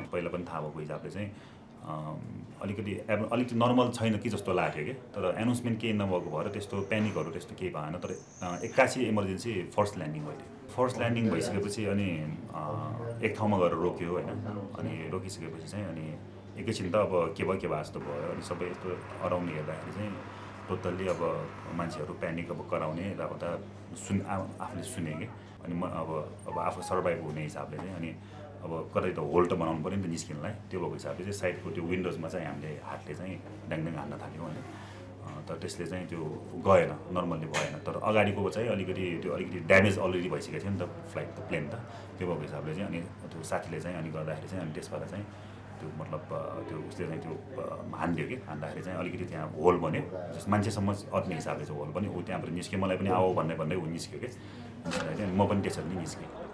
पहिला पनि थाहा भएको हिसाबले चाहिँ अलिकति नर्मल छैन कि जस्तो लाग्यो कि तर एनाउन्समेन्ट केही नभएको भएर त्यस्तो प्यानिकहरू त्यस्तो केही भएन तर एक्कासी इमर्जेन्सी फर्स्ट ल्यान्डिङ भयो फर्स्ट ल्यान्डिङ भइसकेपछि अनि एक ठाउँमा गएर रोक्यो होइन अनि रोकिसकेपछि चाहिँ अनि एकैछिन त अब के भयो जस्तो भयो अनि सबै यस्तो अराउन्ड हेर्दाखेरि चाहिँ टोटल्ली अब मान्छेहरू प्यानिक अब कराउने यताउता आफूले सुने कि अनि म अब आफू सर्भाइभ हुने हिसाबले चाहिँ अनि अब कतै त होल्ड त बनाउनु पऱ्यो नि त निस्किनलाई त्यो भएको हिसाबले चाहिँ साइडको त्यो विन्डोजमा चाहिँ हामीले हातले चाहिँ ड्याङड्याङ हान्न थाल्यौँ होइन तर त्यसले चाहिँ त्यो गएन नर्मल्ली भएन तर अगाडिको चाहिँ अलिकति ड्यामेज अलरेडी भइसकेको थियो नि त फ्लाइट त प्लेन त त्यो भएको हिसाबले चाहिँ अनि त्यो साथीले चाहिँ अनि गर्दाखेरि चाहिँ अनि त्यसबाट चाहिँ त्यो मतलब त्यो उसले चाहिँ त्यो हान्दियो कि हान्दाखेरि चाहिँ अलिकति त्यहाँ होल बन्यो मान्छेसम्म अट्ने हिसाबले चाहिँ होल बन्यो ऊ त्यहाँबाट निस्क्यो मलाई पनि आओ भन्दै ऊ निस्क्यो कि म पनि त्यसरी नै निस्केँ